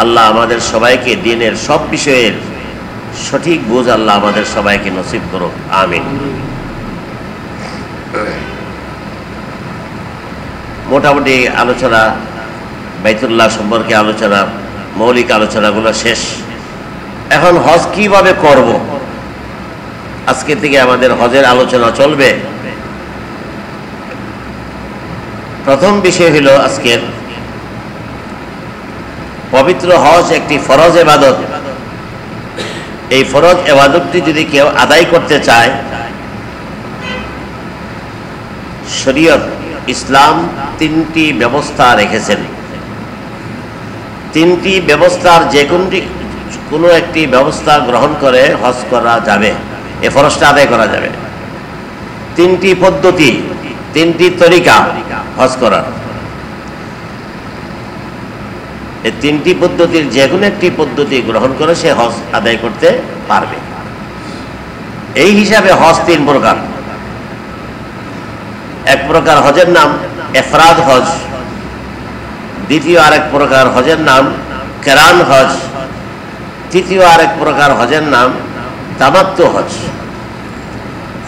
আল্লাহ আমাদের সবাইকে দ্বীনের সব বিষয়ের সঠিক বুঝ আল্লাহ আমাদের সবাইকে নসিব করুক, আমিন। মোটামুটি আলোচনা, বাইতুল্লাহ সম্পর্কে আলোচনা, মৌলিক আলোচনাগুলো শেষ। এখন হজ কিভাবে করব, আজকে থেকে আমাদের হজের আলোচনা চলবে। প্রথম বিষয় হলো আজকের পবিত্র হজ একটি ফরজ ইবাদত। এই ফরজ ইবাদতটি যদি কেউ আদায় করতে চায়, শরীয়ত ইসলাম তিনটি ব্যবস্থা রেখেছেন। তিনটি ব্যবস্থার যে কোনো একটি ব্যবস্থা গ্রহণ করে হজ করা যাবে, এই ফরজটা আদায় করা যাবে। তিনটি পদ্ধতি, তিনটি তরিকা হজ করার। এই তিনটি পদ্ধতির যে কোনো একটি পদ্ধতি গ্রহণ করে সে হজ আদায় করতে পারবে। এই হিসাবে হজ তিন প্রকার। এক প্রকার হজের নাম ইফরাদ হজ, দ্বিতীয় আরেক প্রকার হজের নাম কিরান হজ, তৃতীয় আরেক প্রকার হজের নাম তামাত্তু হজ।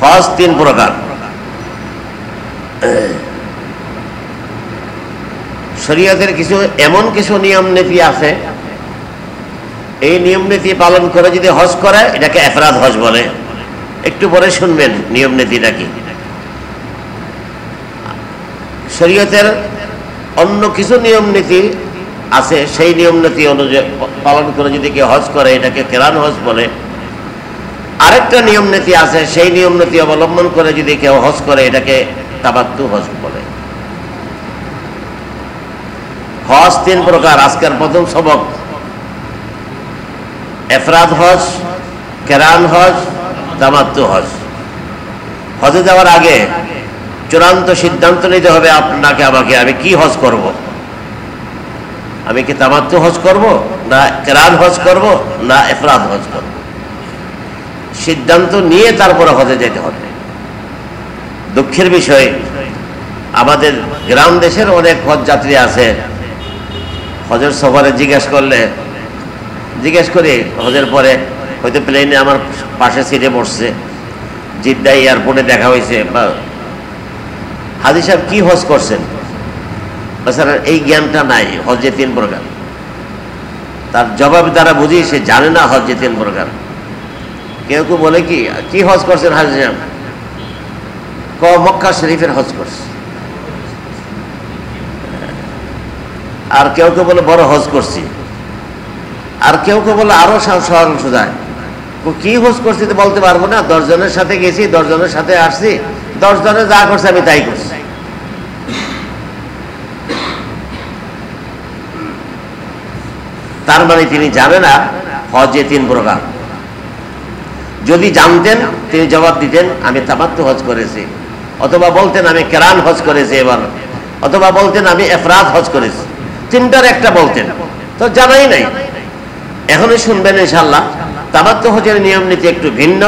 হজ তিন প্রকার। শরীয়তের এমন কিছু নিয়ম নীতি আছে, এই নিয়ম নীতি পালন করে যদি হজ করে এটাকে ইফরাদ হজ বলে। একটু পরে শুনবেন নিয়ম নীতিটা কি। শরীয়তের অন্য কিছু নিয়ম নীতি আছে, সেই নিয়ম নীতি অনুযায়ী পালন করে যদি কেউ হজ করে এটাকে কিরান হজ বলে। আরেকটা নিয়ম নীতি আছে, সেই নিয়ম নীতি অবলম্বন করে যদি কেউ হজ করে এটাকে তামাত্তু হজ বলে। হজ তিন প্রকার। আজকের প্রথম সবক ইফরাদ হজ, কিরান হজ, তামাত্তু হজ। হজে যাওয়ার আগে চূড়ান্ত সিদ্ধান্ত নিতে হবে আপনাকে আমাকে, আমি কি হজ করব। আমি কি তামাত্তু হজ করব, না কিরান হজ করব, না ইফরাদ হজ করব। সিদ্ধান্ত নিয়ে তারপরে হজে যেতে হবে। দুঃখের বিষয়, আমাদের গ্রাম দেশের অনেক হজ যাত্রী আছে, হজের সফরে জিজ্ঞেস করি হজের পরে, হয়তো প্লেনে আমার পাশে সিটে বসছে, জিদ্দা এয়ারপোর্টে দেখা হয়েছে, বা হাজী সাহেব কি হজ করছেন, স্যার এই জ্ঞানটা নাই। হজ যে তিন প্রকার, তার জবাব দ্বারা বুঝি সে জানে না হজ যে তিন প্রকার। কেউ কেউ বলে কি হজ করছেন হাজী সাহেব, মক্কা শরীফের হজ করছে। আর কেউ কেউ বলে বড় হজ করছি, আর কেউ কেউ বলে আরো সরল সোজায় কি হজ করছি তো বলতে পারবো না। 10 জনের সাথে গেছি, 10 জনের সাথে আসছি, 10 জনে যা করছে আমি তাই করছি। তার মানে তিনি জানে না হজ যে তিন প্রকার। যদি জানতেন তিনি জবাব দিতেন আমি তামাত্তু হজ করেছি, অথবা বলতেন আমি কিরান হজ করেছি এবার, অথবা বলতেন আমি ইফরাদ হজ করেছি। তিনটার একটা বলতেন, তো জানাই নাই। এখনই শুনবেন ইনশাআল্লাহ। তামাত্তু হজের নিয়ম নীতি একটু ভিন্ন,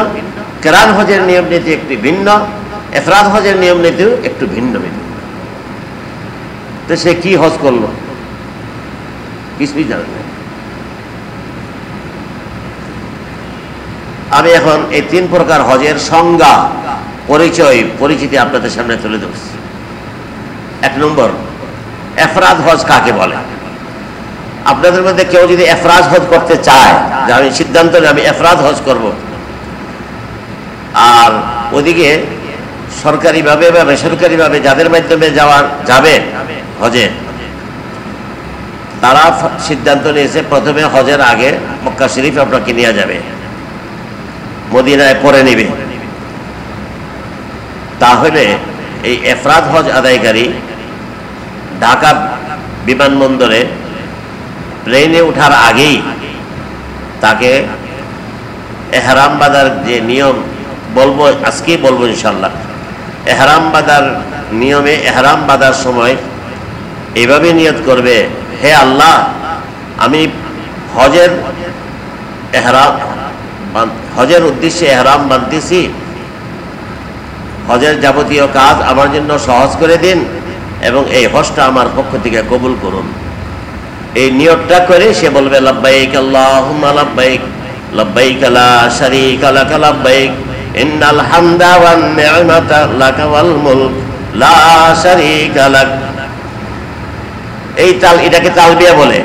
কিরান হজের নিয়ম নীতি একটু ভিন্ন, ইফরাদ হজের নিয়ম নীতিও একটু ভিন্ন ভিন্ন। তো সে কি হজ করলো কিছুই জানে না। আমি এখন এই তিন প্রকার হজের সংজ্ঞা, পরিচিতি আপনাদের সামনে তুলে ধরছি। 1 নম্বর, ইফরাদ হজ কাকে বলে। আপনাদের মধ্যে কেউ যদি ইফরাদ হজ করতে চায়, যে আমি সিদ্ধান্ত নিই আমি ইফরাদ হজ করব, আর ওদিকে সরকারিভাবে বা বেসরকারিভাবে যাদের মাধ্যমে যাবে হজে, তারা সিদ্ধান্ত নিয়েছে প্রথমে হজের আগে মক্কা শরীফ আপনাকে নিয়ে যাবে, মদিনায় পরে নেবে। তাহলে এই ইফরাদ হজ আদায়কারী ঢাকা বিমানবন্দরে প্লেনে ওঠার আগেই তাকে এহরাম বাঁধার যে নিয়ম বলবো, আজকেই বলবো ইনশাল্লাহ। এহরাম বাঁধার নিয়মে এহরাম বাঁধার সময় এইভাবে নিয়ত করবে, হে আল্লাহ আমি হজের উদ্দেশ্যে এহরাম বাঁধতেছি, হজের যাবতীয় কাজ আমার জন্য সহজ করে দিন এবং এই হজটা আমার পক্ষ থেকে কবুল করুন। এই নিয়তটা করে সে বলবে লাব্বাইক আল্লাহুম্মা লাব্বাইক লাব্বাইক লা শারীকা লাক লাব্বাইক ইন্নাল হামদা ওয়ান নি'মাতা লাকা ওয়াল মুলক লা শারীকা লাক। এটাকে তালবিয়া বলে।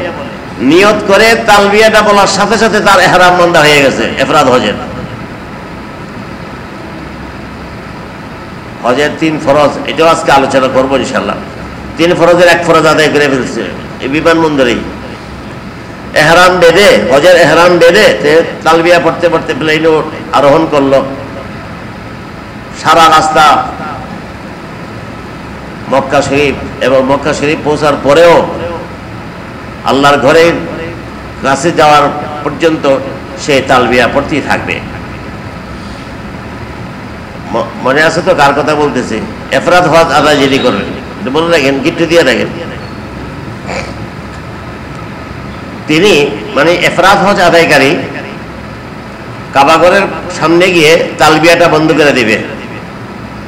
নিয়ত করে তালবিয়াটা বলার সাথে সাথে তার ইহরাম বান্ধা হয়ে গেছে ইফরাদ হজের। হজের 3 ফরজ, এটাও আজকে আলোচনা করবো ইনশাআল্লাহ। 3 ফরজের 1 ফরজ আদায় করে ফেলছে এই বিমানবন্দরেই। এহরাম বেঁধে, হজের এহরাম বেঁধে তালবিয়া পড়তে পড়তে প্লেনে আরোহণ করলো। সারা রাস্তা মক্কা শরীফ, এবং মক্কা শরীফ পৌঁছার পরেও আল্লাহর ঘরের কাছে যাওয়ার পর্যন্ত সে তালবিয়া পড়তেই থাকবে। মনে আছে তো কার কথা বলতেছে? ইফরাদ হজ আদায় যিনি করবেন, মনে রাখেন, গিট্টু দিয়ে রাখেন। তিনি মানে ইফরাদ হজ আদায়কারী কাবাগরের সামনে গিয়ে তালবিয়াটা বন্ধ করে দিবে।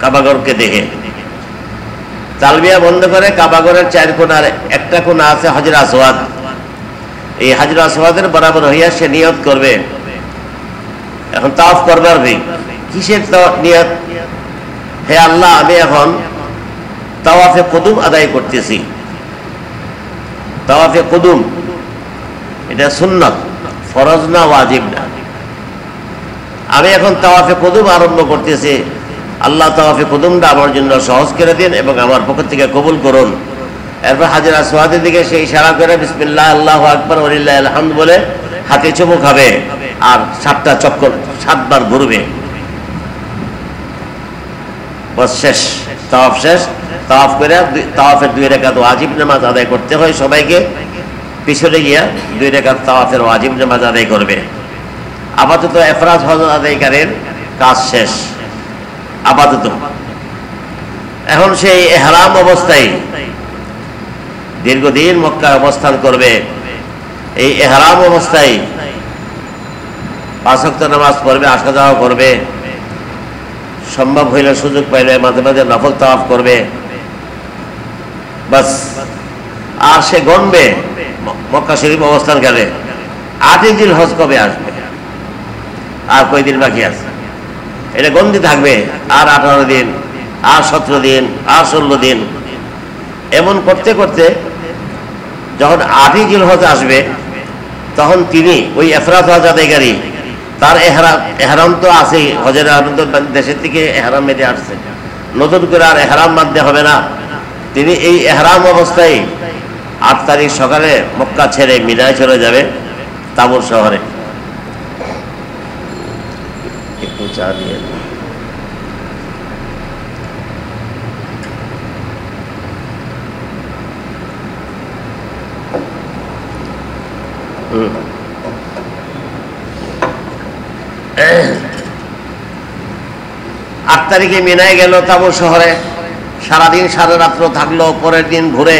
কাবাগরকে দেখে তালবিয়া বন্ধ করে কাবাগরের 4 কোণার একটা কোণা আছে হাজর আসওয়াদ। এই হাজর আসওয়াদের বরাবর হইয়া সে নিয়ত করবে। এখন তাওয়াফ করবার ভাই কিসের নিয়ত? হে আল্লাহ, আমি এখন তাওয়াফে কুদুম আদায় করতেছি। তাওয়াফে কুদুম এটা সুন্নাত, ফরজ না, ওয়াজিব না। আমি এখন তাওয়াফে কুদুম আরম্ভ করতেছি। আল্লাহ তাওয়াফে কুদুমটা আমার জন্য সহজ করে দিন এবং আমার পক্ষ থেকে কবুল করুন। এরপর হাজর আসওয়াদের দিকে সেই ইশারা করে বিসমিল্লাহ আল্লাহু আকবার ওয়ালিল্লাহিল হামদ বলে হাতে চুমু খাবে আর 7টা চক্কর 7 বার ঘুরবে। বস, শেষ, তাওয়াফ শেষ। তাওয়াফ করে তাওয়াফের 2 রাকাত ওয়াজিব নামাজ আদায় করতে হয় সবাইকে। পিছনে গিয়া 2 রাকাত তাওয়াফের ওয়াজিব নামাজ আদায় করবে। আপাতত ইফরাদ হজ আদায়কারীর কাজ শেষ আপাতত। এখন সেই ইহরাম অবস্থায় দীর্ঘদিন মক্কা অবস্থান করবে। এই ইহরাম অবস্থায় 5 ওয়াক্ত নামাজ পড়বে, আসা যাওয়া করবে, সম্ভব হইলে সুযোগ পাইলে মাঝে মাঝে নফল তাওয়াফ করবে। বাস, আর সে গণবে মক্কা শরীফ অবস্থানকালে 8 জিলহজ কবে আসবে, আর কয়দিন বাকি আছে, এটা গন্তি থাকবে। আর 18 দিন, আর 17 দিন, আর 16 দিন, এমন করতে করতে যখন 8 জিলহজ আসবে তখন তিনি ওই ইফরাদ হজ আদায়কারী, তার এহরাম তো আছেই, হজের আনন্দ দেশের থেকে এহরাম বেঁধে আসছে, নতুন করে আর এহরাম বাঁধতে হবে না। তিনি এই এহরাম অবস্থায় 8 তারিখ সকালে মক্কা ছেড়ে মিনায় চলে যাবে, তাবুর শহরে। একটু চা দিয়ে আট তারিখে মিনায় গেল তাবুর শহরে, সারাদিন সারা রাত্র থাকলো। পরের দিন ভোরে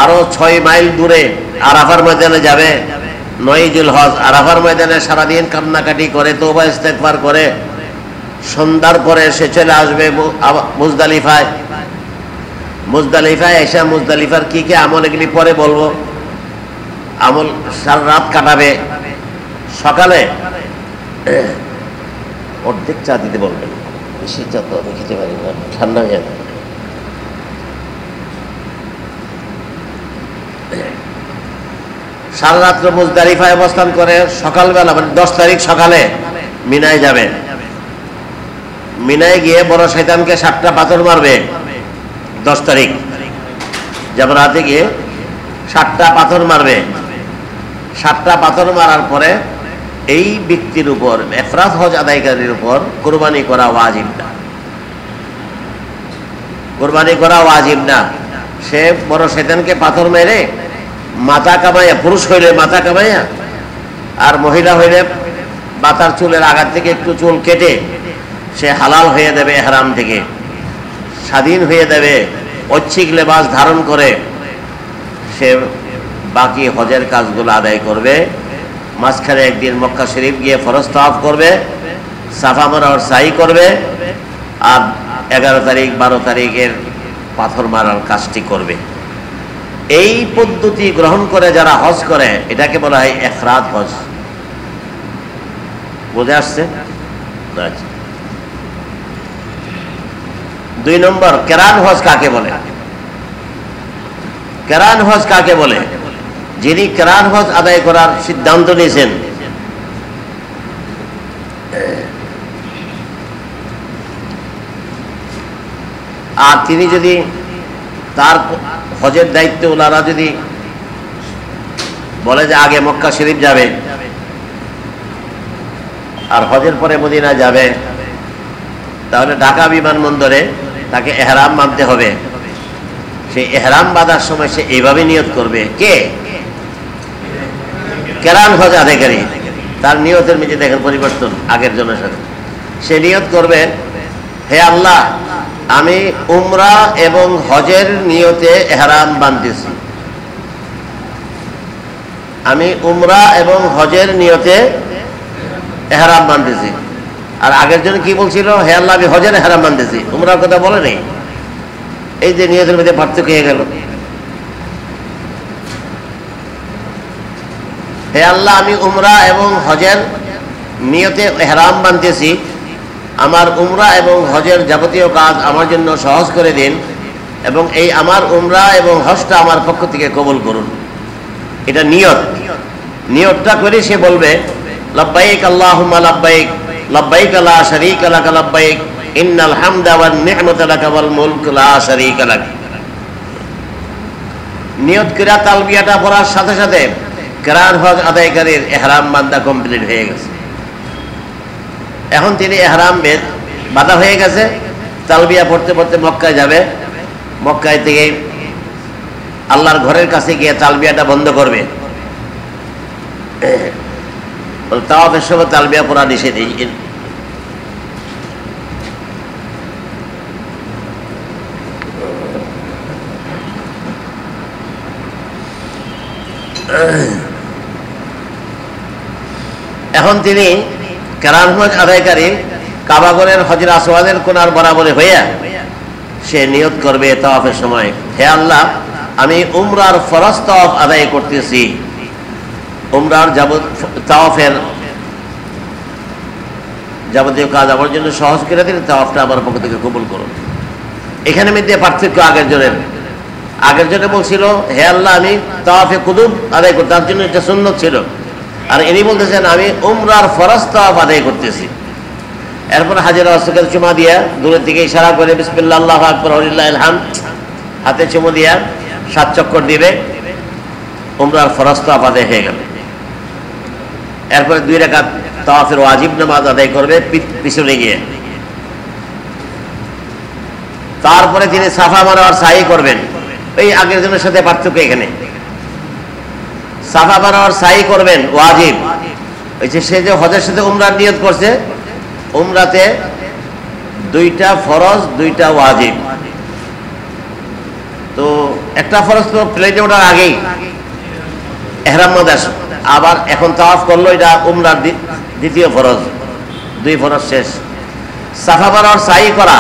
আরো 6 মাইল দূরে আরাফার ময়দানে যাবে। 9 জিলহজ আরাফার ময়দানে সারাদিন কান্নাকাটি করে তওবা ইস্তেগফার করে সন্ধ্যার পরে সে চলে আসবে মুজদালিফায়। মুজদালিফায় এসে মুজদালিফার কি কি আমল এগুলি পরে বলবো। আমল সারা রাত কাটাবে। সকালে অর্ধেক চা দিতে বলবেন, বেশি চা তো আমি খেতে পারি না, ঠান্ডা হয়ে যাবে। সারা রাত্র মুজদালিফায় অবস্থান করে সকালবেলা মানে 10 তারিখ সকালে মিনায় যাবে। মিনায় গিয়ে বড় শয়তানকে 7টা পাথর মারবে। 10 তারিখ যেমন রাতে গিয়ে 7টা পাথর মারবে। 7টা পাথর মারার পরে এই ব্যক্তির উপর, ইফরাদ হজ আদায়কারীর উপর কুরবানি করা ওয়াজিব না। কুরবানি করা ওয়াজিব না। সে বড় শয়তানকে পাথর মেরে মাথা কামাইয়া, পুরুষ হইলে মাথা কামাইয়া, আর মহিলা হইলে মাথার চুলের আঘাত থেকে একটু চুল কেটে সে হালাল হয়ে দেবে, ইহরাম থেকে স্বাধীন হয়ে দেবে। ঐচ্ছিক লেবাস ধারণ করে সে বাকি হজের কাজগুলো আদায় করবে। মাঝখানে একদিন মক্কা শরীফ গিয়ে ফরজ তাওয়াফ করবে, সাফা মারওয়ার সাই করবে, আর 11 তারিখ 12 তারিখের পাথর মারার কাজটি করবে। এই পদ্ধতি গ্রহণ করে যারা হজ করে এটাকে বলা হয় ইফরাদ হজ। বুঝে আসছে? আচ্ছা, 2 নম্বর কেরান হজ কাকে বলে? কেরান হজ কাকে বলে? যিনি কেরান হজ আদায় করার সিদ্ধান্ত নিয়েছেন, আর তিনি যদি তার হজের দায়িত্ব ওনারা যদি বলে যে আগে মক্কা শরীফ যাবে আর হজের পরে মদিনা যাবে, তাহলে ঢাকা বিমানবন্দরে তাকে এহরাম বাঁধতে হবে। সেই এহরাম বাঁধার সময় সে এইভাবে নিয়ত করবে। কে? কেরান হজ আদায়কারী। তার নিয়তের মধ্যে দেখেন পরিবর্তন আগের জনের সাথে। সে নিয়ত করবে, হে আল্লাহ, আমি উমরা এবং হজের নিয়তে এহরাম বাঁধতেছি। আমি উমরা এবং হজের নিয়তে এহরাম বাঁধতেছি। আর আগের জন কি বলছিল? হে আল্লাহ, আমি হজের এহরাম বাঁধতেছি, উমরার কথা বলে নেই। এই যে নিয়তের মধ্যে পার্থক্য হয়ে গেল। হে আল্লাহ, আমি উমরা এবং হজের নিয়তে এহরাম বাঁধতেছি, আমার উমরা এবং হজের যাবতীয় কাজ আমার জন্য সহজ করে দিন, এবং এই আমার উমরা এবং হজটা আমার পক্ষ থেকে কবুল করুন। এটা নিয়ত। নিয়তটা করে সে বলবে, লাব্বাইক আল্লাহুম্মা লাব্বাইক, লাব্বাইক লা শারীকা লাক লাব্বাইক, ইন্নাল হামদা ওয়ান নি'মাতা লাকা ওয়াল মুলক লা শারীকা লাক। নিয়ত করে তালবিয়াটা পড়ার সাথে সাথে কেরান হজ আদায়কারীর ইহরাম বাঁধা কমপ্লিট হয়ে গেছে। এখন তিনি ইহরাম বাঁধা হয়ে গেছে, তালবিয়া পড়তে পড়তে মক্কায় যাবে। মক্কায় থেকে আল্লাহর ঘরের কাছে গিয়ে তালবিয়াটা বন্ধ করবে। তাওয়াফের সময় তালবিয়া পড়া নিষেধ। এখন তিনি কেরান হজ আদায়কারী কাবাগরের হজর আসওয়াদের কোনার বরাবরে হইয়া সে নিয়ত করবে তাওয়াফের সময়, হে আল্লাহ, আমি উমরার ফরজ তাওয়াফ আদায় করতেছি, উমরার তাওয়াফের যাবতীয় কাজ আমার জন্য সহজ করে দিন, তাওয়াফটা আমার পক্ষ থেকে কবুল করুন। এখানে মধ্যে পার্থক্য আগের জনের। আগের জনে বলছিল, হে আল্লাহ, আমি তাওয়াফে কুদুম আদায় করতে, তার জন্য এটা সুন্নত ছিল। আর ইনি বলতেছেন, আমি উমরার ফরজ তাওয়াফ আদায় করতেছি। এরপর হাজের আসওয়াদকে চুমা দিয়া দূরের দিকে ইশারা করে বিসমিল্লাহ আল্লাহু আকবার ওয়ালিল্লাহিল হামদ হাতে চুমু দিয়া 7 চক্কর দিবে। উমরার ফরজ তাওয়াফ আদায় হয়ে গেল। এরপরে 2 রাকাত তাওয়াফের ওয়াজিব নামাজ আদায় করবে পিছনে গিয়ে। তারপরে তিনি সাফা মারওয়ার সাই করবেন। এই আগের জনের সাথে পার্থক্য এখানে। সাফা মারওয়ার সাই করবেন ওয়াজিব। ওই যে সে যে হজের সাথে উমরার নিয়ত করছে, উমরাতে 2টা ফরজ 2টা ওয়াজিব। তো একটা ফরজ তো প্লেনে ওঠার আগেই ইহরাম বাঁধা, আবার এখন তাওয়াফ করলো, এটা উমরার দ্বিতীয় ফরজ। 2 ফরজ শেষ। সাফা মারওয়ার সাই করা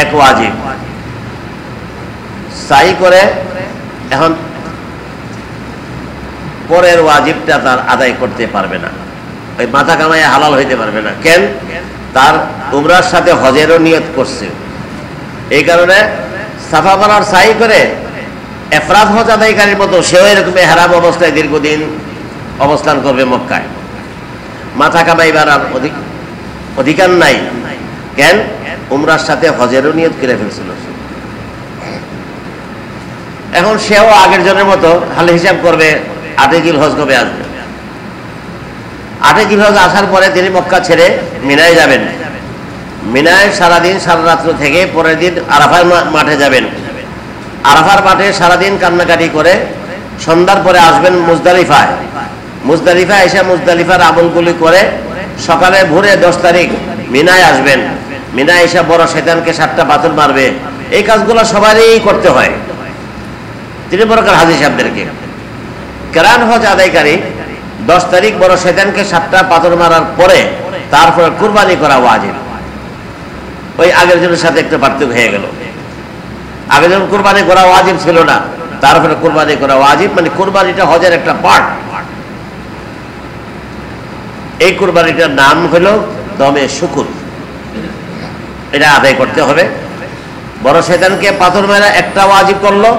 এক ওয়াজিব। সাই করে এখন পরের ওয়াজিবটা তার আদায় করতে পারবে না, ওই মাথা কামায় হালাল হইতে পারবে না। কেন? তার উমরার সাথে হজেরও নিয়ত করছে। এই কারণে সাফা মারওয়ার সাই করে ইফরাদ হজ আদায়কারীর মতো সেও এরকম ইহরাম অবস্থায় দীর্ঘদিন অবস্থান করবে মক্কায়। মাথা কামাইবার আর অধিকার নাই। কেন? উমরার সাথে হজেরও নিয়ত করে ফেলছিল। এখন সেও আগের জনের মতো হালে হিসাব করবে, 8 জিলহজ কবে আসবে। 8 জিলহজ আসার পরে তিনি মক্কা ছেড়ে মিনায় যাবেন। মিনায় সারাদিন সারা রাত্র থেকে পরের দিন আরাফার মাঠে যাবেন। আরাফার মাঠে সারাদিন কান্নাকাটি করে সন্ধ্যার পরে আসবেন মুজদালিফায়। মুজদালিফায় এসে মুজদালিফার আমলগুলি করে সকালে ভোরে 10 তারিখ মিনায় আসবেন। মিনায় এসে বড় শয়তানকে 7টা পাথর মারবে। এই কাজগুলো সবারই করতে হয়। 3 প্রকার হাজী সাহেবদেরকে। কেরান হজ আদায়কারী 10 তারিখ বড় শয়তানকে 7টা পাথর মারার পরে তারপরে কুরবানি করা ওয়াজিব। ওই আগের জনের সাথে একটা পার্থক্য হয়ে গেল। আগের জন কুরবানি করা ওয়াজিব ছিল না, তারপরে কোরবানি করা ওয়াজিব, মানে কোরবানিটা হজের একটা পার্ট। এই কোরবানিটার নাম হলো দমে শুকুর, এটা আদায় করতে হবে। বড় শয়তানকে পাথর মেরা একটা ওয়াজিব করলো,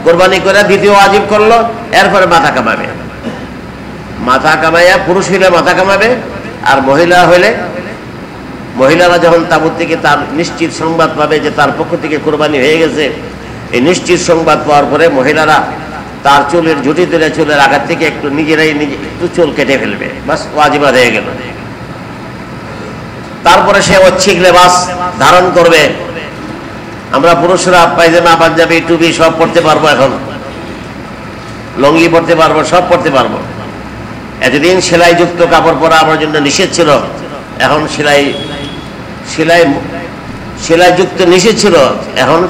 কোরবানি করে দ্বিতীয় ওয়াজিব করলো, এরপরে মাথা কামাবে। মাথা কামাইয়া পুরুষ হইলে মাথা কামাবে, আর মহিলা হইলে মহিলারা যখন তাবুত থেকে তার নিশ্চিত সংবাদ পাবে যে তার পক্ষ থেকে কোরবানি হয়ে গেছে, এই নিশ্চিত সংবাদ পাওয়ার পরে মহিলারা তার চুলের ঝুঁটি তুলে চুলের আঘাত থেকে একটু নিজেরাই একটু চুল কেটে ফেলবে, বাস ওয়াজিব হয়ে গেল। তারপরে সে ঐচ্ছিক লেবাস ধারণ করবে। আমরা পুরুষরা পায়জামা পাঞ্জাবি টুপি সব পড়তে পারবো, এখন লঙ্গি পড়তে পারবো, সব পড়তে পারবো। এতদিন সেলাইযুক্ত কাপড় পরা আমার জন্য নিষেধ ছিল, এখন সেলাইযুক্ত নিষেধ ছিল, এখন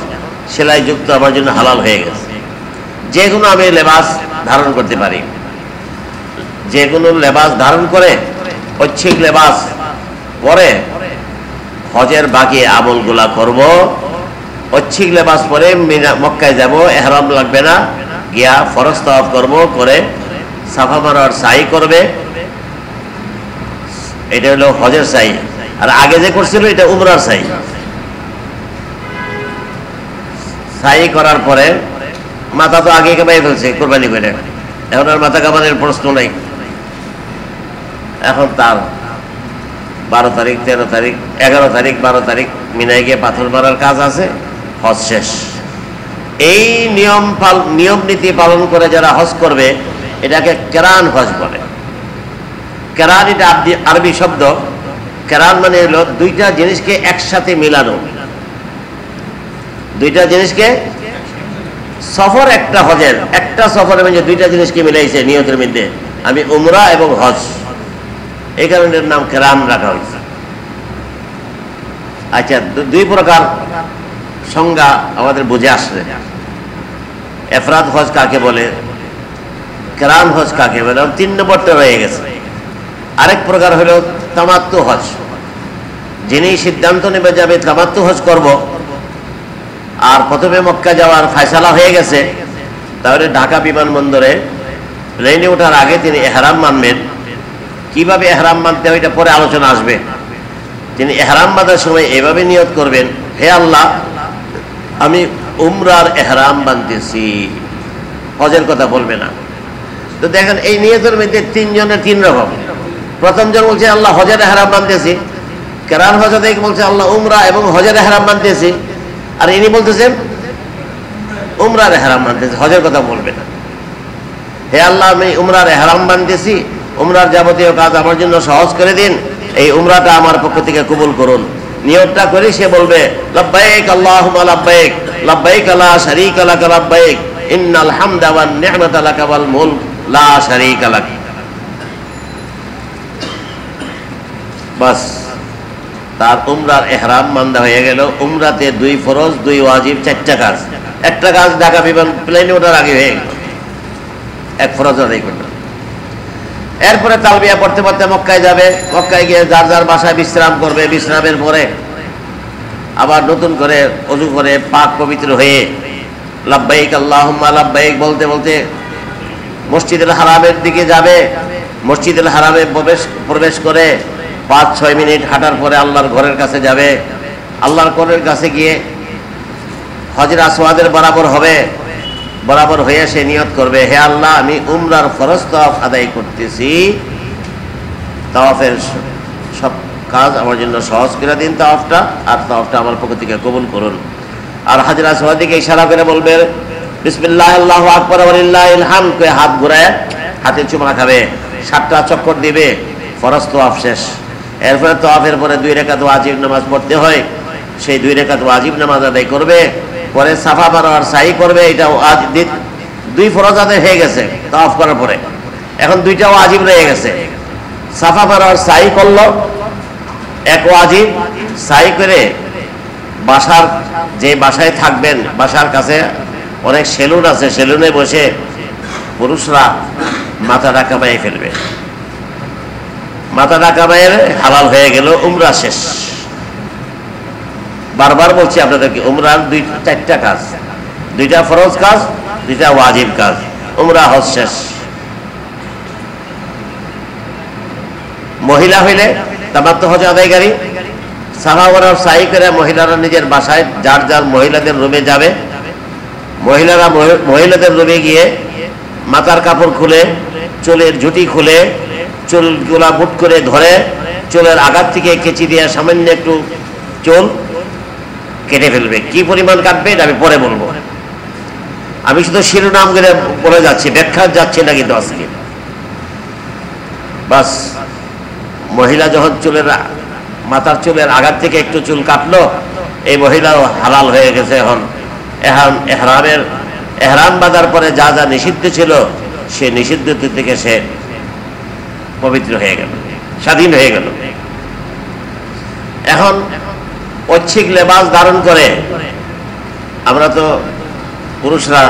সেলাইযুক্ত আমার জন্য হালাল হয়ে গেছে। যে কোনো আমি লেবাস ধারণ করতে পারি, যে কোনো লেবাস ধারণ করে ঐচ্ছিক লেবাস পরে হজের বাকি আমলগুলা করব। ঐচ্ছিক লেবাস পরে মক্কায় যাব, এহরাম লাগবে না, গিয়া ফরজ তাওয়াফ করব, করে সাফা মারওয়ার সাই করবে। এটা হলো হজের সাই। আর আগে যে করছিল এটা উমরার সাই। সাই করার পরে মাথা তো আগে কামাই ফেলছে কোরবানি করে, এখন আর মাথা কামানোর প্রশ্ন নাই। এখন তার 12 তারিখ 13 তারিখ 11 তারিখ 12 তারিখ মিনায় গিয়ে পাথর মারার কাজ আছে, হজ শেষ। এই নিয়ম নীতি পালন করে যারা হজ করবে এটাকে কেরান হজ বলে। কেরান এটা আরবি শব্দ। কেরান মানে হলো দুইটা জিনিসকে একসাথে মিলানো, দুইটা জিনিসকে সফর, একটা হজের একটা সফরের মধ্যে দুইটা জিনিসকে মিলাইছে নিয়তের মধ্যে, আমি উমরা এবং হজ, এই কারণে এর নাম কেরান রাখা হয়েছে। আচ্ছা, দুই প্রকার সংজ্ঞা আমাদের বুঝে আসছে। এফরাদ হজ কাকে বলে, কেরান হজ কাকে বলে, 3 নম্বরটা রয়ে গেছে। আরেক প্রকার হলো তামাত্তু হজ। যিনি সিদ্ধান্ত নেবে যাবে তামাত্তু হজ করব, আর প্রথমে মক্কা যাওয়ার ফয়সালা হয়ে গেছে, তাহলে ঢাকা বিমানবন্দরে প্লেনে ওঠার আগে তিনি এহরাম মানবেন। কিভাবে এহরাম মানতে হয় এটা পরে আলোচনা আসবে। তিনি এহরাম বাঁধার সময় এভাবে নিয়ত করবেন, হে আল্লাহ, আমি উমরার এহরাম বাঁধতেছি, হজের কথা বলবে না। তো দেখেন এই নিয়তের মধ্যে 3 জনের 3 রকম। প্রথম জন বলছে আল্লাহ হজের এহরাম বাঁধতেছি, কেরান হজ থেকে বলছে আল্লাহ উমরা এবং হজের এহরাম বাঁধতেছি, আর ইনি বলতেছেন উমরার এহরাম বাঁধতেছি, হজের কথা বলবে না। হে আল্লাহ, আমি উমরার এহরাম বাঁধতেছি, উমরার যাবতীয় কাজ আমার জন্য সহজ করে দিন, এই উমরাটা আমার পক্ষ থেকে কবুল করুন। নিয়তটা করে সে বলবে লাব্বাইক আল্লাহুম্মা লাব্বাইক, লাব্বাইক লা শারীকা লাক লাব্বাইক, ইন্নাল হামদা ওয়ান নি'মাতা লাক ওয়াল মুলক লা শারীকা লাক। বাস, তার উমরার এহরাম বান্ধা হয়ে গেল। উমরাতে 2 ফরজ 2 ওয়াজিব 4টা কাজ। একটা কাজ ঢাকা বিমান প্লেনে ওঠার আগে হয়ে গেল, 1 ফরজ আদায় করল। এরপরে তালবিয়া পড়তে পড়তে মক্কায় যাবে। মক্কায় গিয়ে যার যার বাসায় বিশ্রাম করবে। বিশ্রামের পরে আবার নতুন করে ওযু করে পাক পবিত্র হয়ে লাব্বাইক আল্লাহুম্মা লাব্বাইক বলতে বলতে মসজিদুল হারামের দিকে যাবে। মসজিদুল হারামে প্রবেশ করে 5-6 মিনিট হাঁটার পরে আল্লাহর ঘরের কাছে যাবে। আল্লাহর ঘরের কাছে গিয়ে হজরে আসওয়াদের বরাবর হবে। বরাবর হয়ে সে নিয়ত করবে, হে আল্লাহ, আমি উমরার ফরজ তাওয়াফ আদায় করতেছি, তাওয়াফের সব কাজ আমার জন্য সহজ করে দিন তাওয়াফটা, আর তাওয়াফটা আমার পক্ষ থেকে কবুল করুন। আর হাজরে আসওয়াদ দিকে ইশারা করে বলবে বিসমিল্লাহ আল্লাহু আকবার ওয়ালিল্লাহিল হামদ, করে হাত ঘুরায় হাতে চুমা খাবে, 7টা চক্কর দিবে, ফরজ তাওয়াফ শেষ। এরপরে তাওয়াফের পরে 2 রাকাত ওয়াজিব নামাজ পড়তে হয়, সেই 2 রাকাত ওয়াজিব নামাজ আদায় করবে। পরে সাফা মারওয়ার সাই করবে। এটা 2 ফরজ আদায় হয়ে গেছে তাওয়াফ করার পরে, এখন 2টা ওয়াজিব রয়ে গেছে। সাফা মারওয়ার সাই করলো, 1 ওয়াজিব। সাই করে বাসার যে বাসায় থাকবেন, বাসার কাছে অনেক সেলুন আছে, সেলুনে বসে পুরুষরা মাথাটা কামাই ফেলবে। মাথাটা কামাইয়ের হালাল হয়ে গেল, উমরা শেষ। বারবার বলছি আপনাদেরকে, উমরার 4টা কাজ, 2টা ফরজ কাজ, দুইটা ওয়াজিব কাজ, উমরা হজ শেষ। মহিলা হইলে তামাত্তু হজ আদায়কারী সাফা মারওয়া সাই করে মহিলারা নিজের বাসায় যার যার মহিলাদের রুমে যাবে। মহিলারা মহিলাদের রুমে গিয়ে মাথার কাপড় খুলে, চুলের ঝুঁটি খুলে, চুলগুলা মুট করে ধরে, চুলের আঘাত থেকে কেচি দিয়ে সামান্য একটু চুল কেটে ফেলবে। কি পরিমাণ কাটবে এটা আমি পরে বলবো। আমি শুধু শিরোনাম করে বলে যাচ্ছি, ব্যাখ্যা যাচ্ছে না কিন্তু আজকে। বাস মহিলা যখন মাথার চুলের আঘাত থেকে একটু চুল কাটলো, এই মহিলাও হালাল হয়ে গেছে। এখন এহরাম বাঁধার পরে যা যা নিষিদ্ধ ছিল সে নিষিদ্ধ থেকে সে পবিত্র হয়ে গেল, স্বাধীন হয়ে গেল। এখন ঐচ্ছিক লেবাস ধারণ করে, আমরা তো পুরুষরা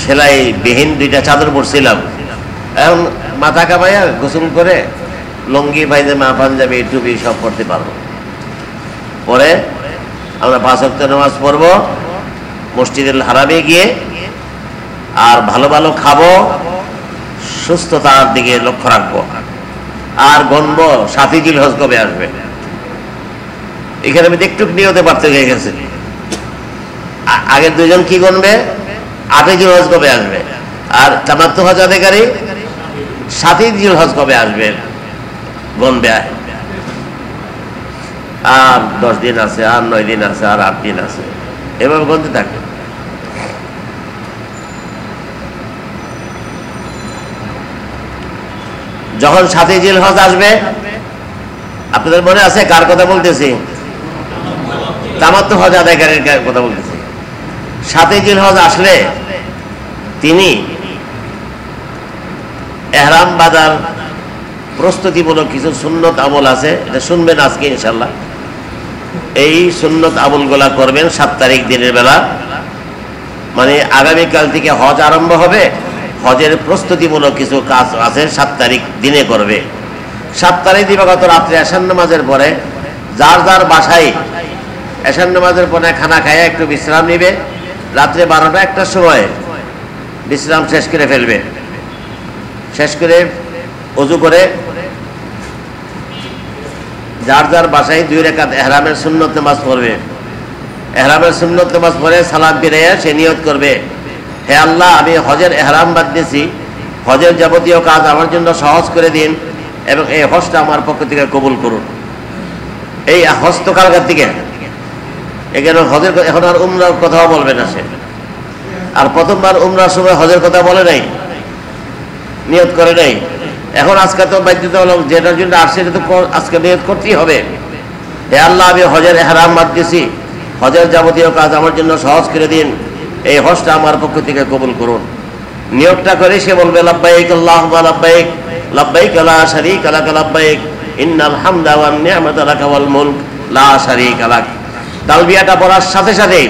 সেলাই বিহীন দুইটা চাদর পরছিলাম, এখন মাথা কামাইয়া গোসল করে লুঙ্গি পায়জামা পাঞ্জাবি টুপি সব পড়তে পারবো। পরে আমরা 5 ওয়াক্ত নামাজ পড়বো মসজিদুল হারামে গিয়ে, আর ভালো ভালো খাবো, সুস্থতার দিকে লক্ষ্য রাখবো, আর গণবো 7ই জিলহজ কবে আসবে। এখানে আমি একটু নিয়তে পারতে হয়ে গেছে। আগের দুইজন কি গণবে 8ই জিলহজ কবে আসবে, আর তামাত্তু হজ আদায়কারী 7ই জিলহজ কবে আসবে গণবে। আর 10 দিন আছে, আর 9 দিন আছে, আর 8 দিন আছে, এভাবে গণতে থাকবে। যখন 7ই জিলহজ আসবে, আপনাদের মনে আছে কার কথা বলতেছি? তামাত্তু হজ আদায়কারীর কথা বলতেছি। 7ই জিলহজ আসলে তিনি এহরাম বাঁধার প্রস্তুতিমূলক কিছু সুন্নত আমল আছে, এটা শুনবেন আজকে ইনশাল্লাহ। এই সুন্নত আমলগুলা করবেন 7 তারিখ দিনের বেলা, মানে আগামীকাল থেকে হজ আরম্ভ হবে। হজের প্রস্তুতিমূলক কিছু কাজ আছে 7 তারিখ দিনে করবে। 7 তারিখ দিবাগত রাত্রে এশার নামাজের পরে যার যার বাসায় এশার নামাজের পরে খানা খাইয়া একটু বিশ্রাম নিবে। রাত্রে 12টা-1টার সময় বিশ্রাম শেষ করে ফেলবে। শেষ করে ওযু করে যার যার বাসায় 2 রাকাত ইহরামের সুন্নত নামাজ পড়বে। ইহরামের সুন্নত নামাজ পড়ে সালাম ফিরাইয়া সে নিয়ত করবে, হে আল্লাহ, আমি হজের ইহরাম বাঁধতেছি, হজের যাবতীয় কাজ আমার জন্য সহজ করে দিন এবং এই হজটা আমার পক্ষ থেকে কবুল করুন। এই হজ তো কালকার থেকে, এখানে হজের এখন আর উমরার কথাও বলবে না সে। আর প্রথমবার উমরার সময় হজের কথা বলে নাই, নিয়ত করে নাই। এখন আজকে তো বাধ্যতামূলক, যেটার জন্য আসছে সেটা তো আজকে নিয়ত করতেই হবে। হে আল্লাহ, আমি হজের ইহরাম বাঁধতেছি, হজের যাবতীয় কাজ আমার জন্য সহজ করে দিন, এই হজটা আমার পক্ষ থেকে কবুল করুন। নিয়তটা করে সে বলবে, লাব্বাইক আল্লাহুম্মা লাব্বাইক, লাব্বাইক লা শারীকা লাক লাব্বাইক, ইন্নাল হামদা ওয়ান নি'মাতা লাকা ওয়াল মুলক লা শারীকা লাক। তালবিয়াটা পড়ার সাথে সাথে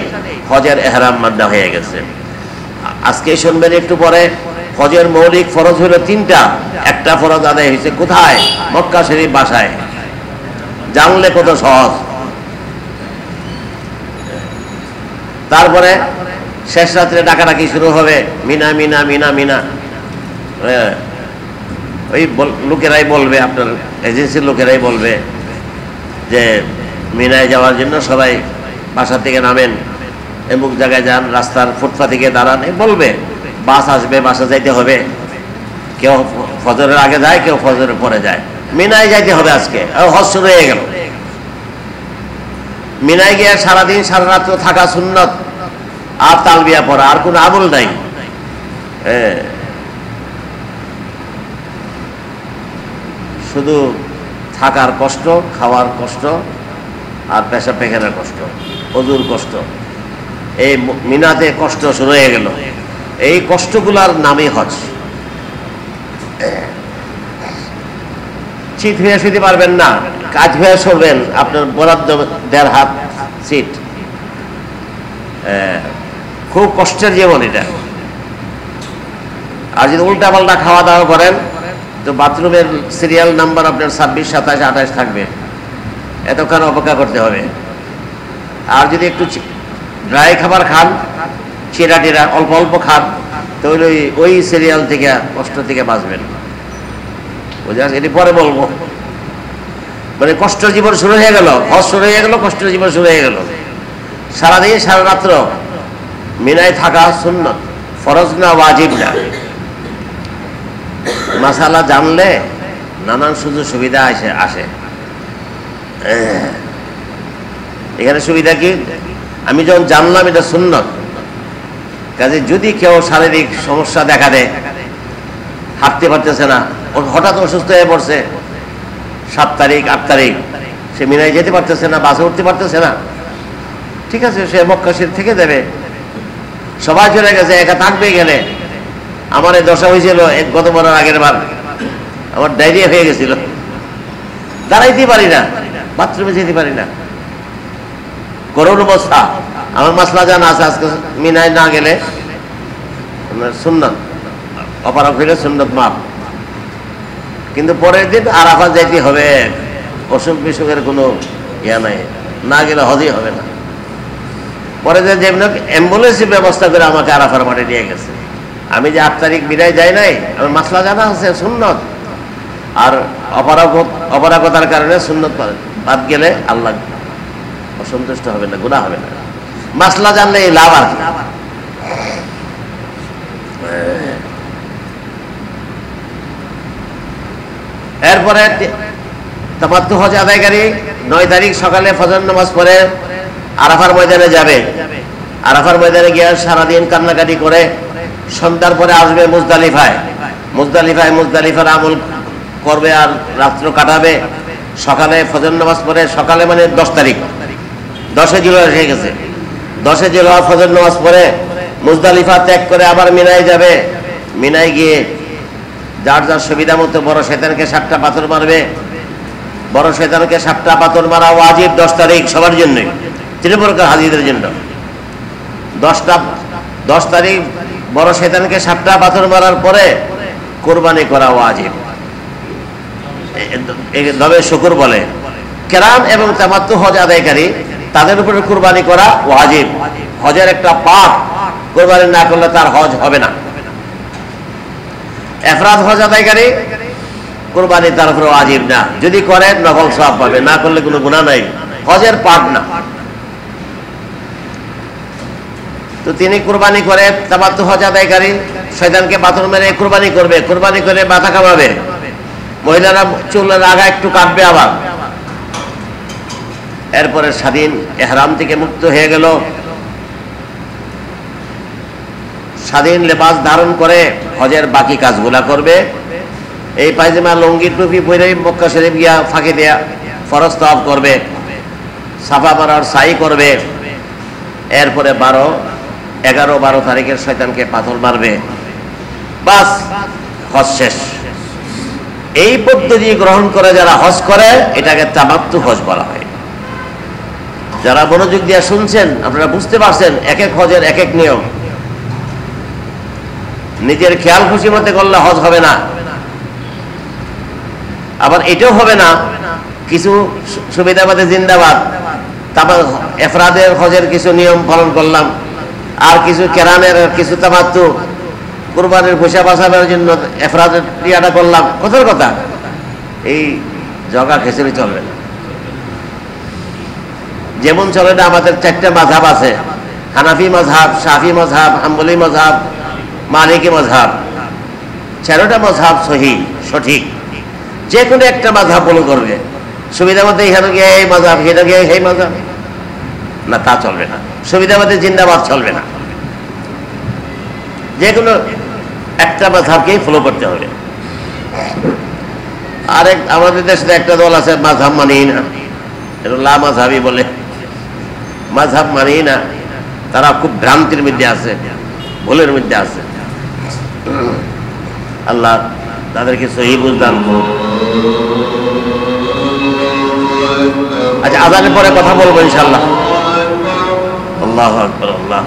হজের ইহরাম বাঁধা হয়ে গেছে। আজকে শুনবেন একটু পরে, হজের মৌলিক ফরজ হলো 3টা। একটা ফরজ আদায় হয়েছে কোথায়? মক্কা শরীফ বাসায়। জানলে কত সহজ। তারপরে শেষ রাত্রে ডাকাডাকি শুরু হবে, মিনা মিনা মিনা মিনা। ওই লোকেরাই বলবে, আপনার এজেন্সির লোকেরাই বলবে যে মিনায় যাওয়ার জন্য সবাই বাসা থেকে নামেন, এমুক জায়গায় যান, রাস্তার ফুটপাথ থেকে দাঁড়ান, বলবে। বাস আসবে, বাসা যাইতে হবে। কেউ ফজরের আগে যায়, কেউ ফজরের পরে যায়। মিনায় যাইতে হবে আজকে, হজ শুরু হয়ে গেল। মিনায় গিয়ে সারাদিন সারা রাত্র থাকা সুন্নত, আর তালবিয়া পড়া, আর কোনো আমল নাই। শুধু থাকার কষ্ট, খাওয়ার কষ্ট, আর পেশাব পায়খানার কষ্ট, ওযুর কষ্ট। এই মিনাতে কষ্ট শুরু হয়ে গেল। এই কষ্টগুলার নামই হজ। চিত হয়ে শুতে পারবেন না, কাজ হয়ে সরবেন, আপনার বরাদ্দ 1.5 হাত সিট। খুব কষ্টের জীবন এটা। আর যদি উল্টা পাল্টা খাওয়া দাওয়া করেন তো বাথরুমের সিরিয়াল নাম্বার আপনার 26, 27, 28 থাকবে। এতক্ষণ অপেক্ষা করতে হবে। আর যদি একটু ড্রাই খাবার খান, চিরা টিরা অল্প অল্প খান, তো ওই সিরিয়াল থেকে কষ্ট থেকে বাঁচবেন। বুঝলেন? এটি পরে বলবো। মানে কষ্ট জীবন শুরু হয়ে গেল, হজ শুরু হয়ে গেল, কষ্ট জীবন শুরু হয়ে গেল। সারাদিন সারা রাত্র মিনায় থাকা সুন্নত, ফরজ না, ওয়াজিব না। মাসালা জানলে নানান সুযোগ সুবিধা আসে। এখানে সুবিধা কি? আমি যখন জানলাম এটা সুন্নত, কাজে যদি কেউ শারীরিক সমস্যা দেখা দেয়, হাঁটতে পারতেছে না, হঠাৎ অসুস্থ হয়ে পড়ছে, 7 তারিখ 8 তারিখ সে মিনায় যেতে পারতেছে না, বাসে উঠতে পারতেছে না, ঠিক আছে, সে মক্কা শরীফ থেকে দেবে। সবাই চলে গেছে, একা থাকবে গেলে। আমার এই দশা হয়েছিল গত বছর আগের বার, আমার ডায়রিয়া হয়ে গেছিল, দাঁড়াইতে পারি না, বাথরুমে যেতে পারি না, করুণ অবস্থা। আমার মাসলা জানা আছে, আজকে মিনায় না গেলে সুন্নত অপারক হইলে সুন্নত মাপ, কিন্তু পরের দিন আরাফাত যাইতে হবে। অসুখ বিসুখের কোনো ইয়া নাই, না গেলে হজই হবে না। পরে যে অ্যাম্বুলেন্সের ব্যবস্থা করে আমাকে আরাফার মাঠে নিয়ে গেছে। আমি যে 8 তারিখ মিনায় যাই নাই, আমার মাসলা জানা আছে সুন্নত, আর অপারগতার কারণে সুন্নত বাদ গেলে আল্লাহ অসন্তুষ্ট হবে না, গুনাহ হবে না। মাসলা জানলে এই লাভ আর কি। এরপরে তামাত্তু হজ আদায়কারী 9 তারিখ সকালে ফজর নামাজ পড়ে আরাফার ময়দানে যাবে। আরাফার ময়দানে গিয়ে সারাদিন কান্নাকাটি করে সন্ধ্যার পরে আসবে মুজদালিফার আমল করবে আর রাত্র কাটাবে। সকালে ফজর নামাজ পড়ে, সকালে মানে 10 তারিখ, 10 জুলাই হয়ে গেছে, 10 জুলাই ফজর নামাজ পড়ে মুজদালিফা ত্যাগ করে আবার মিনায় যাবে। মিনায় গিয়ে যার যার সুবিধা মতো বড় শয়তানকে 7টা পাথর মারবে। বড় শয়তানকে 7টা পাথর মারা ওয়াজিব 10 তারিখ সবার জন্যই, 3 প্রকার হাজিদের জন্য। 10 তারিখ বড় শয়তানকে 7টা পাথর মারার পরে কোরবানি করা ওয়াজিব, তবে শুকর বলে। কেরান এবং তামাত্তু হজ আদায়কারী তাদের উপরে কোরবানি করা ওয়াজিব, হজের একটা পার্ট। কোরবানি না করলে তার হজ হবে না। ইফরাদ হজ আদায়কারী কোরবানি তার উপরে ওয়াজিব না, যদি করে নফল সওয়াব পাবে, না করলে কোনো গুনাহ নাই, হজের পার্ট না। তো তিনি কোরবানি করে, তামাত্তু হজ আদায়কারী শয়তানকে পাথর মেরে কোরবানি করবে, কোরবানি করে মাথা কামাবে, মহিলারা চুলের আগা একটু কাটবে আবার। এরপরে স্বাধীন ইহরাম থেকে মুক্ত হয়ে গেল, স্বাধীন লেবাস ধারণ করে হজের বাকি কাজগুলা করবে। এই পায়জামা লুঙ্গি টুপি পরে মক্কা শরীফ গিয়া ফাঁকি দেয়া ফরজ তওয়াফ করবে, সাফা মারার সাই করবে। এরপরে 11-12 তারিখের শয়তানকে পাথর মারবে, বাস হজ শেষ। এই পদ্ধতি গ্রহণ করে যারা হজ করে, এটাকে তামাত্তু হজ বলা হয়। যারা মনোযোগ দিয়ে শুনছেন আপনারা বুঝতে পারছেন, এক এক হজের এক এক নিয়ম। নিজের খেয়াল খুশি মতে করলে হজ হবে না, আবার এটাও হবে না কিছু সুবিধাবাদে জিন্দাবাদ, তারপর ইফরাদের হজের কিছু নিয়ম পালন করলাম, আর কিছু কেরানের, কিছু তামাত্তু কুরবানির পয়সা বাঁচানোর জন্য ইফরাদের ক্রিয়াটা করলাম। কথার কথা, এই জগা খেচুড়ি চলবে না। যেমন চলে না, আমাদের 4টা মাযহাব আছে, হানাফি মাযহাব, শাফি মাযহাব, হাম্বলি মাযহাব, মালিকি মাযহাব। 4টা মাযহাব সঠিক, যে কোনো একটা মাযহাব ফলো করবে, সুবিধা মতো এখানে গিয়ে এই মাযহাব, সেটা গিয়ে সেই মাযহাব না, তা চলবে না। সুবিধা মতো জিন্দাবাদ চলবে না, যে কোনো একটা মাযহাবকেই ফলো করতে হবে। আরেক আমাদের দেশে একটা দল আছে মাযহাব মানেই না, এটা লা মাযহাবি বলে, মাযহাব মানেই না। তারা খুব ভ্রান্তির মধ্যে আছে, ভুলের মধ্যে আছে। আল্লাহ তাদেরকে সহিহ বুঝ দান করুন। আচ্ছা, আযানের পরে কথা বলবো ইনশাআল্লাহ। আল্লাহু আকবার, আল্লাহ।